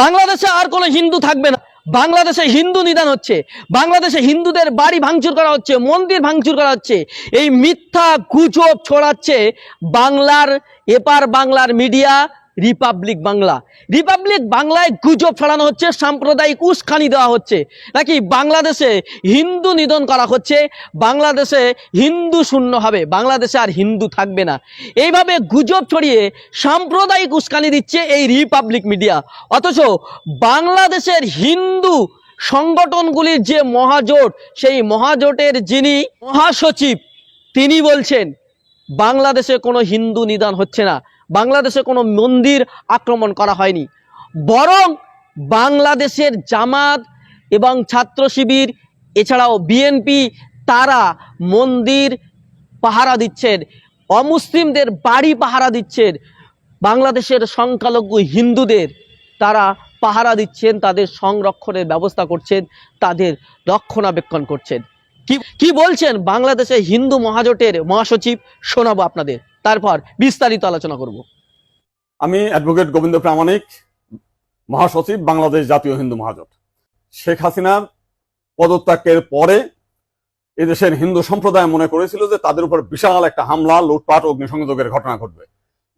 বাংলাদেশে আর কোনো হিন্দু থাকবে না। বাংলাদেশে হিন্দু নিধন হচ্ছে, বাংলাদেশে হিন্দুদের বাড়ি ভাঙচুর করা হচ্ছে, মন্দির ভাঙচুর করা হচ্ছে। এই মিথ্যা গুজব ছড়াচ্ছে বাংলার এপার বাংলার মিডিয়া রিপাবলিক বাংলা। রিপাবলিক বাংলায় গুজব ছড়ানো হচ্ছে, সাম্প্রদায়িক উস্কানি দেওয়া হচ্ছে, নাকি বাংলাদেশে হিন্দু নিধন করা হচ্ছে, বাংলাদেশে হিন্দু শূন্য হবে, বাংলাদেশে আর হিন্দু থাকবে না। এইভাবে গুজব ছড়িয়ে সাম্প্রদায়িক উস্কানি দিচ্ছে এই রিপাবলিক মিডিয়া। অথচ বাংলাদেশের হিন্দু সংগঠনগুলির যে মহাজোট, সেই মহাজোটের যিনি মহাসচিব, তিনি বলছেন বাংলাদেশে কোনো হিন্দু নিধন হচ্ছে না, বাংলাদেশে কোনো মন্দির আক্রমণ করা হয়নি, বরং বাংলাদেশের জামাত এবং ছাত্র শিবির এছাড়াও বিএনপি তারা মন্দির পাহারা দিচ্ছেন, অমুসলিমদের বাড়ি পাহারা দিচ্ছেন, বাংলাদেশের সংখ্যালঘু হিন্দুদের তারা পাহারা দিচ্ছেন, তাদের সংরক্ষণের ব্যবস্থা করছেন, তাদের রক্ষণাবেক্ষণ করছেন। কি বলছেন বাংলাদেশের হিন্দু মহাজোটের মহাসচিব, শোনাবো আপনাদের, তারপর বিস্তারিত আলোচনা করব। আমি অ্যাডভোকেট গোবিন্দ প্রামাণিক, মহাসচিব, বাংলাদেশ জাতীয় হিন্দু মহাজোট। শেখ হাসিনার পদত্যাগের পরে এদেশের হিন্দু সম্প্রদায় মনে করেছিল যে তাদের উপর বিশাল একটা হামলা, লুটপাট, অগ্নিসংযোগের ঘটনা ঘটবে।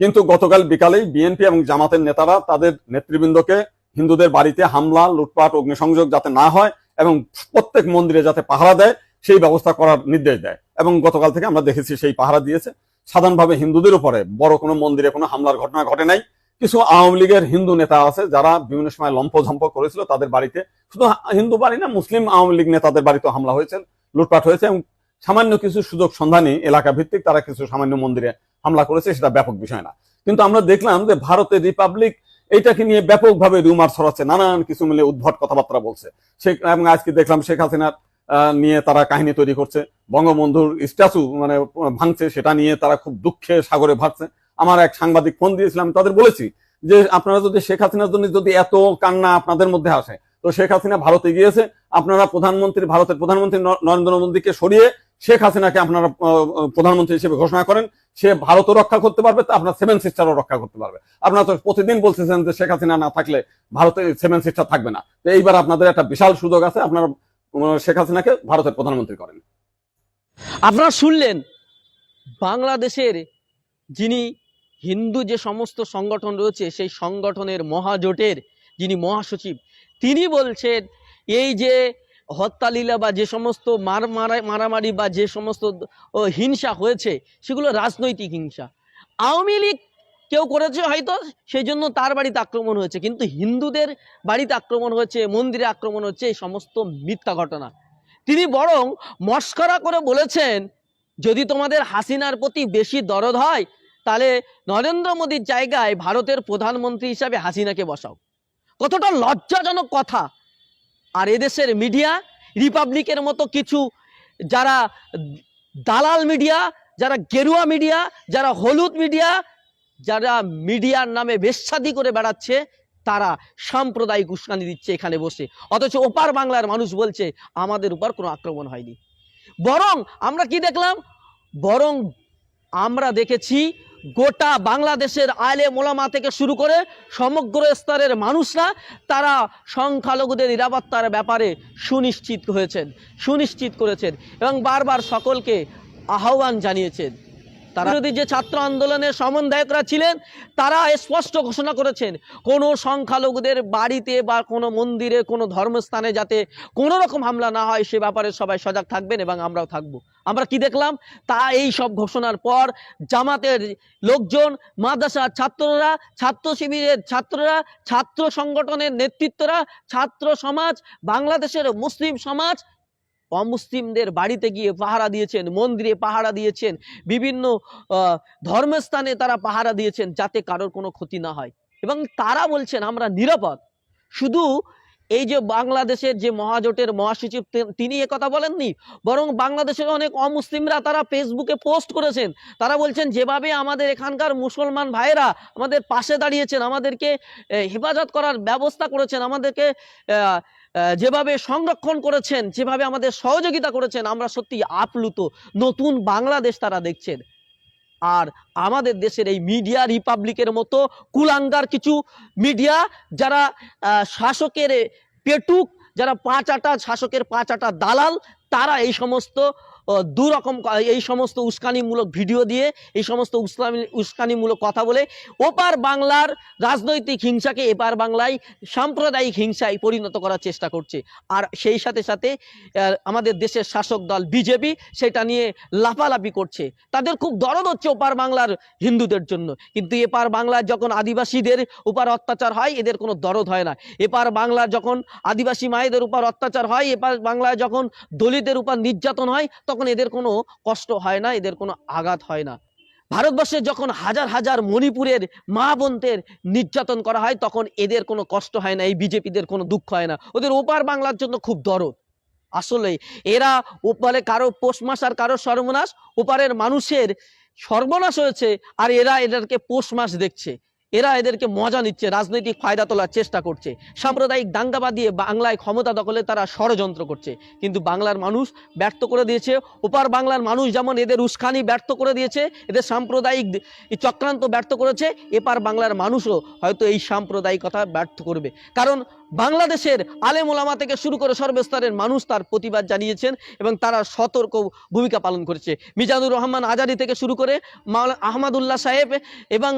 কিন্তু গতকাল বিকালেই বিএনপি এবং জামাতের নেতারা তাদের নেতৃবৃন্দকে হিন্দুদের বাড়িতে হামলা, লুটপাট, অগ্নিসংযোগ যাতে না হয় এবং প্রত্যেক মন্দিরে যাতে পাহারা দেয় সেই ব্যবস্থা করার নির্দেশ দেয়। এবং গতকাল থেকে আমরা দেখেছি সেই পাহারা দিয়েছে। সাধারণভাবে হিন্দুদের উপরে বড় কোনো মন্দিরে কোনো হামলার ঘটনা ঘটে নাই। কিছু আওয়ামী লীগের হিন্দু নেতা আছে যারা বিভিন্ন সময় লম্পঝম্প করেছিল, তাদের বাড়িতে, শুধু হিন্দু বাড়ি না, মুসলিম আওয়ামী লীগ নেতাদের বাড়িতে হামলা হয়েছে, লুটপাট হয়েছে এবং সামান্য কিছু সুযোগ সন্ধানী এলাকা ভিত্তিক তারা কিছু সামান্য মন্দিরে হামলা করেছে, সেটা ব্যাপক বিষয় না। কিন্তু আমরা দেখলাম যে ভারতের রিপাবলিক এইটাকে নিয়ে ব্যাপকভাবে রুমার ছড়াচ্ছে, নানান কিছু মিলে উদ্ভট কথাবার্তা বলছে। এবং আজকে দেখলাম শেখ হাসিনার নিয়ে তারা কাহিনী তৈরি করছে, বঙ্গবন্ধুর স্ট্যাচু মানে ভাঙছে, সেটা নিয়ে তারা খুব দুঃখে সাগরে ভাসছে। আমার এক সাংবাদিক ফোন দিয়েছিলাম, তাদের বলেছি যে আপনারা যদি শেখ হাসিনার জন্য যদি এত কান্না আপনাদের মধ্যে আসে, তো শেখ হাসিনা ভারতে গিয়েছে, আপনারা ভারতের প্রধানমন্ত্রী নরেন্দ্র মোদীকে সরিয়ে শেখ হাসিনাকে আপনারা প্রধানমন্ত্রী হিসেবে ঘোষণা করেন, সে ভারতও রক্ষা করতে পারবে, আপনার সেভেন সিস্টারও রক্ষা করতে পারবে। আপনারা তো প্রতিদিন বলতেছেন যে শেখ হাসিনা না থাকলে ভারতে সেভেন সিস্টার থাকবে না। তো এইবার আপনাদের একটা বিশাল সুযোগ আছে, আপনারা শেখ হাসিনাকে ভারতের প্রধানমন্ত্রী করেন। আপনারা শুনলেন বাংলাদেশের যিনি হিন্দু যে সমস্ত সংগঠন রয়েছে সেই সংগঠনের মহাজোটের যিনি মহাসচিব, তিনি বলছেন এই যে হত্যালীলা বা যে সমস্ত মারামারি বা যে সমস্ত হিংসা হয়েছে সেগুলো রাজনৈতিক হিংসা। আওয়ামী লীগ কেউ করেছে হয়তো, সেই জন্য তার বাড়িতে আক্রমণ হয়েছে, কিন্তু হিন্দুদের বাড়িতে আক্রমণ হয়েছে, মন্দিরে আক্রমণ হচ্ছে, এই সমস্ত মিথ্যা ঘটনা। তিনি বরং মস্করা করে বলেছেন যদি তোমাদের হাসিনার প্রতি বেশি দরদ হয় তাহলে নরেন্দ্র মোদীর জায়গায় ভারতের প্রধানমন্ত্রী হিসাবে হাসিনাকে বসাও। কতটা লজ্জাজনক কথা। আর এদেশের মিডিয়া রিপাবলিকের মতো কিছু যারা দালাল মিডিয়া, যারা গেরুয়া মিডিয়া, যারা হলুদ মিডিয়া, যারা মিডিয়ার নামে বেশ্যাদি করে বেড়াচ্ছে, তারা সাম্প্রদায়িক উস্কানি দিচ্ছে এখানে বসে। অথচ ওপার বাংলার মানুষ বলছে আমাদের উপর কোনো আক্রমণ হয়নি। বরং আমরা কি দেখলাম, বরং আমরা দেখেছি গোটা বাংলাদেশের আলেম ওলামা থেকে শুরু করে সমগ্র স্তরের মানুষরা তারা সংখ্যালঘুদের নিরাপত্তার ব্যাপারে সুনিশ্চিত করেছেন এবং বারবার সকলকে আহ্বান জানিয়েছেন। তারা যদি যে ছাত্র আন্দোলনের সমন্বয়করা ছিলেন তারা স্পষ্ট ঘোষণা করেছেন কোনো সংখ্যালঘুদের বাড়িতে বা কোনো মন্দিরে, কোনো ধর্মস্থানে যাতে কোনো রকম হামলা না হয় সে ব্যাপারে সবাই সজাগ থাকবেন এবং আমরাও থাকব। আমরা কি দেখলাম, তা এই সব ঘোষণার পর জামাতের লোকজন, মাদ্রাসার ছাত্ররা, ছাত্র শিবিরের ছাত্ররা, ছাত্র সংগঠনের নেতৃত্বরা, ছাত্র সমাজ, বাংলাদেশের মুসলিম সমাজ অমুসলিমদের বাড়িতে গিয়ে পাহারা দিয়েছেন, মন্দিরে পাহারা দিয়েছেন, বিভিন্ন ধর্মস্থানে তারা পাহারা দিয়েছেন যাতে কারোর কোনো ক্ষতি না হয়। এবং তারা বলছেন আমরা নিরাপদ। শুধু এই যে বাংলাদেশের যে মহাজোটের মহাসচিব তিনি একথা বলেননি, বরং বাংলাদেশের অনেক অমুসলিমরা তারা ফেসবুকে পোস্ট করেছেন। তারা বলছেন যেভাবে আমাদের এখানকার মুসলমান ভাইয়েরা আমাদের পাশে দাঁড়িয়েছেন, আমাদেরকে হেফাজত করার ব্যবস্থা করেছেন, আমাদেরকে যেভাবে সংরক্ষণ করেছেন, যেভাবে আমাদের সহযোগিতা করেছেন, আমরা সত্যি আপ্লুত। নতুন বাংলাদেশ তারা দেখছেন। আর আমাদের দেশের এই মিডিয়া রিপাবলিকের মতো কুলাঙ্গার কিছু মিডিয়া, যারা শাসকের পেটুক, যারা পাঁচাটা শাসকের পাঁচাটা দালাল, তারা এই সমস্ত দুরকম এই সমস্ত উস্কানিমূলক ভিডিও দিয়ে, এই সমস্ত উস্কানিমূলক কথা বলে ওপার বাংলার রাজনৈতিক হিংসাকে এপার বাংলায় সাম্প্রদায়িক হিংসায় পরিণত করার চেষ্টা করছে। আর সেই সাথে সাথে আমাদের দেশের শাসক দল বিজেপি সেটা নিয়ে লাফালাফি করছে। তাদের খুব দরদ হচ্ছে ওপার বাংলার হিন্দুদের জন্য, কিন্তু এপার বাংলার যখন আদিবাসীদের উপর অত্যাচার হয় এদের কোনো দরদ হয় না। এপার বাংলার যখন আদিবাসী মায়েদের উপর অত্যাচার হয়, এপার বাংলায় যখন দলিতের উপর নির্যাতন হয়, তখন এদের কোনো কষ্ট হয় না, এদের কোনো আঘাত হয় না। ভারতবর্ষে যখন হাজার হাজার মণিপুরের মা বোনদের নির্যাতন করা হয়, তখন এদের কোনো কষ্ট হয় না, এই বিজেপিদের কোনো দুঃখ হয় না। ওদের ওপার বাংলার জন্য খুব দরদ। আসলে এরা ওপারে কারো পৌষ মাস আর কারো সর্বনাশ, ওপারের মানুষের সর্বনাশ হয়েছে আর এরা এদেরকে পৌষ মাস দেখছে, এরা এদেরকে মজা নিচ্ছে, রাজনৈতিক ফায়দা তোলার চেষ্টা করছে, সাম্প্রদায়িক দাঙ্গা দিয়ে বাংলায় ক্ষমতা দখলে তারা ষড়যন্ত্র করছে। কিন্তু বাংলার মানুষ ব্যর্থ করে দিয়েছে, ওপার বাংলার মানুষ যেমন এদের উস্কানি ব্যর্থ করে দিয়েছে, এদের সাম্প্রদায়িক চক্রান্ত ব্যর্থ করেছে, এপার বাংলার মানুষও হয়তো এই সাম্প্রদায়িকতা ব্যর্থ করবে। কারণ বাংলাদেশের আলেম ওলামা থেকে শুরু করে সর্বস্তরের মানুষ তার প্রতিবাদ জানিয়েছেন এবং তারা সতর্ক ভূমিকা পালন করেছে। মিজানুর রহমান আজারি থেকে শুরু করে আহমদুল্লাহ সাহেব এবং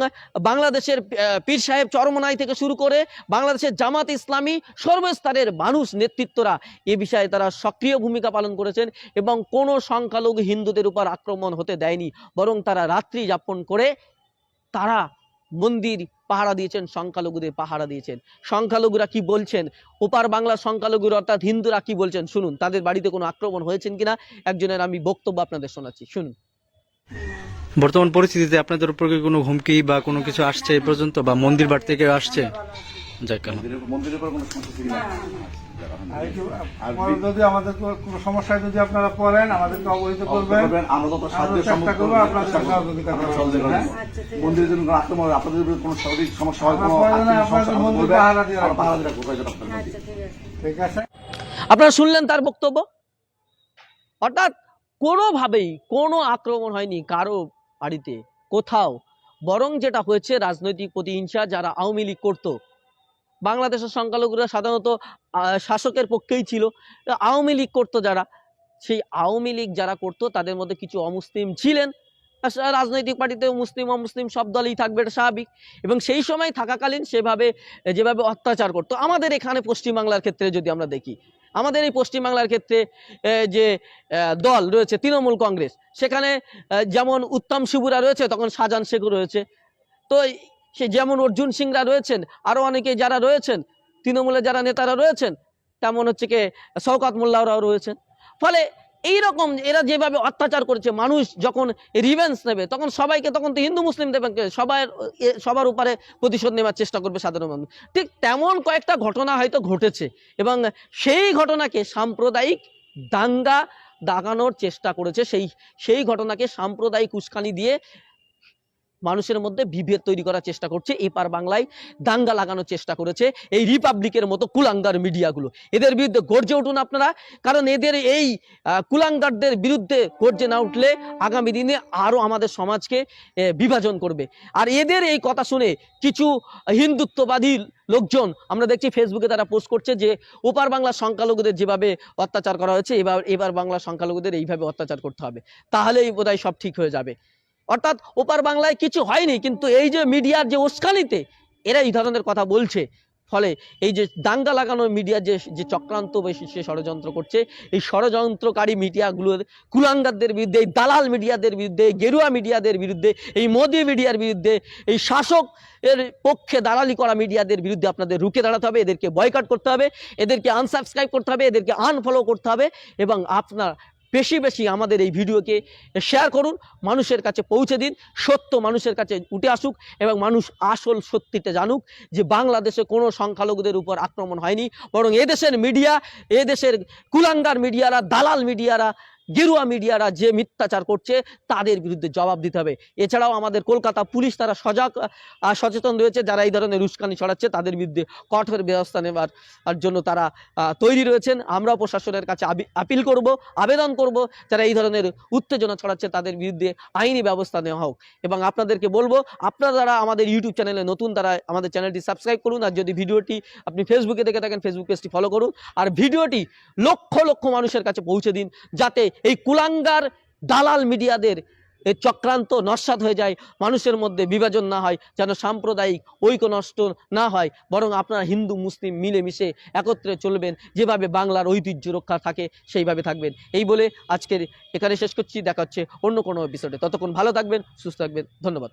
বাংলাদেশের পীর সাহেব চরমনাই থেকে শুরু করে বাংলাদেশের জামাত ইসলামী, সর্বস্তরের মানুষ নেতৃত্বরা এ বিষয়ে তারা সক্রিয় ভূমিকা পালন করেছেন এবং কোনো সংখ্যালঘু হিন্দুদের উপর আক্রমণ হতে দেয়নি, বরং তারা রাত্রি যাপন করে তারা মন্দির পাহারা দিয়েছেন, সংখ্যালঘুদের পাহারা দিয়েছেন। সংখ্যালঘুরা কি বলছেন, ওপার বাংলার সংখ্যালঘুরা অর্থাৎ হিন্দুরা কি বলছেন শুনুন, তাদের বাড়িতে কোনো আক্রমণ হয়েছেন কিনা একজনের আমি বক্তব্য আপনাদের শোনাচ্ছি, শুনুন। বর্তমান পরিস্থিতিতে আপনাদের উপর কি কোনো হুমকি বা কোনো কিছু আসছে এই পর্যন্ত, বা মন্দির বাড়ি থেকে আসছে? যাক, মন্দিরের উপর কোনো সমস্যা ছিল না। যদি আমাদের কোনো সমস্যায় যদি আপনারা পড়েন আমাদেরকে অবহিত করবেন, আমরা তো চেষ্টা করবো আপনাদের সহযোগিতা করার। মন্দিরের জন্য আক্রমণ হবে, আপনাদের কোনো শারীরিক সমস্যা হয়, কোনো মন্দির পাহারা দিয়ে ঠিক আছে। আপনারা শুনলেন তার বক্তব্য। অর্থাৎ কোনোভাবেই কোনো আক্রমণ হয়নি কারো বাড়িতে কোথাও, বরং যেটা হয়েছে রাজনৈতিক প্রতিহিংসা। যারা আওয়ামী লীগ করতো, বাংলাদেশের সংখ্যালঘুরা সাধারণত শাসকের পক্ষেই ছিল, আওয়ামী লীগ করতো যারা, সেই আওয়ামী লীগ যারা করতো তাদের মধ্যে কিছু অমুসলিম ছিলেন। রাজনৈতিক পার্টিতে মুসলিম অমুসলিম সব দলই থাকবে, এটা স্বাভাবিক। এবং সেই সময় থাকাকালীন যেভাবে অত্যাচার করতো, আমাদের এখানে পশ্চিমবাংলার ক্ষেত্রে যদি আমরা দেখি, আমাদের এই পশ্চিমবাংলার ক্ষেত্রে যে দল রয়েছে তৃণমূল কংগ্রেস, সেখানে যেমন উত্তম শিবুরা রয়েছে, তখন শাহজাহান শেখও রয়েছে, তো সে যেমন অর্জুন সিংরা রয়েছেন, আরো অনেকে যারা রয়েছেন তৃণমূলের যারা নেতারা রয়েছেন, তেমন হচ্ছে কি শওকত মোল্লারাও রয়েছেন। ফলে এইরকম এরা যেভাবে অত্যাচার করেছে, মানুষ যখন রিভেঞ্জ নেবে তখন সবাইকে, তখন তো হিন্দু মুসলিম দেবেন, সবার উপরে প্রতিশোধ নেওয়ার চেষ্টা করবে সাধারণ মানুষ। ঠিক তেমন কয়েকটা ঘটনা হয়তো ঘটেছে এবং সেই ঘটনাকে সাম্প্রদায়িক দাঙ্গা দাগানোর চেষ্টা করেছে, সেই ঘটনাকে সাম্প্রদায়িক উস্কানি দিয়ে মানুষের মধ্যে বিভেদ তৈরি করার চেষ্টা করছে, এপার বাংলায় দাঙ্গা লাগানোর চেষ্টা করেছে এই রিপাবলিকের মতো কুলাঙ্গার মিডিয়াগুলো। এদের বিরুদ্ধে গর্জে উঠুন আপনারা, কারণ এদের এই কুলাঙ্গারদের বিরুদ্ধে গর্জে না উঠলে আগামী দিনে আরো আমাদের সমাজকে বিভাজন করবে। আর এদের এই কথা শুনে কিছু হিন্দুত্ববাদী লোকজন আমরা দেখছি ফেসবুকে তারা পোস্ট করছে যে ওপার বাংলার সংখ্যালঘুদের যেভাবে অত্যাচার করা হয়েছে, এবার বাংলার সংখ্যালঘুদের এইভাবে অত্যাচার করতে হবে, তাহলেই বোধহয় সব ঠিক হয়ে যাবে। অর্থাৎ ওপার বাংলায় কিছু হয়নি, কিন্তু এই যে মিডিয়ার যে উস্কানিতে এরা এই ধরনের কথা বলছে, ফলে এই যে দাঙ্গা লাগানো মিডিয়ার যে চক্রান্ত সে ষড়যন্ত্র করছে, এই ষড়যন্ত্রকারী মিডিয়াগুলোর কুলাঙ্গারদের বিরুদ্ধে, এই দালাল মিডিয়াদের বিরুদ্ধে, গেরুয়া মিডিয়াদের বিরুদ্ধে, এই মোদি মিডিয়ার বিরুদ্ধে, এই শাসক এর পক্ষে দালালি করা মিডিয়াদের বিরুদ্ধে আপনাদের রুখে দাঁড়াতে হবে, এদেরকে বয়কট করতে হবে, এদেরকে আনসাবস্ক্রাইব করতে হবে, এদেরকে আনফলো করতে হবে। এবং আপনার বেশি বেশি আমাদের এই ভিডিওকে শেয়ার করুন, মানুষের কাছে পৌঁছে দিন, সত্য মানুষের কাছে উঠে আসুক এবং মানুষ আসল সত্যিটা জানুক যে বাংলাদেশে কোনো সংখ্যালঘুদের উপর আক্রমণ হয়নি, বরং এদেশের মিডিয়া, এদেশের কুলাঙ্গার মিডিয়ারা, দালাল মিডিয়ারা গেরুয়া মিডিয়ারা যে মিথ্যাচার করছে তাদের বিরুদ্ধে জবাব দিতে হবে। এছাড়াও আমাদের কলকাতা পুলিশ তারা সচেতন রয়েছে, যারা এই ধরনের উস্কানি ছড়াচ্ছে তাদের বিরুদ্ধে কঠোর ব্যবস্থা নেওয়ার জন্য তারা তৈরি রয়েছেন। আমরা প্রশাসনের কাছে আপিল করব, আবেদন করব, যারা এই ধরনের উত্তেজনা ছড়াচ্ছে তাদের বিরুদ্ধে আইনি ব্যবস্থা নেওয়া হোক। এবং আপনাদেরকে বলবো, আপনারা যারা আমাদের ইউটিউব চ্যানেলে নতুন তারা আমাদের চ্যানেলটি সাবস্ক্রাইব করুন। আর যদি ভিডিওটি আপনি ফেসবুকে দেখে থাকেন ফেসবুক পেজটি ফলো করুন। আর ভিডিওটি লক্ষ লক্ষ মানুষের কাছে পৌঁছে দিন, যাতে এই কুলাঙ্গার দালাল মিডিয়াদের এই চক্রান্ত নস্যাৎ হয়ে যায়, মানুষের মধ্যে বিভাজন না হয়, যেন সাম্প্রদায়িক ঐক্য নষ্ট না হয়, বরং আপনারা হিন্দু মুসলিম মিলেমিশে একত্রে চলবেন, যেভাবে বাংলার ঐতিহ্য রক্ষা থাকে সেইভাবে থাকবেন। এই বলে আজকের এখানে শেষ করছি। দেখা হচ্ছে অন্য কোনো এপিসোডে। ততক্ষণ ভালো থাকবেন, সুস্থ থাকবেন। ধন্যবাদ।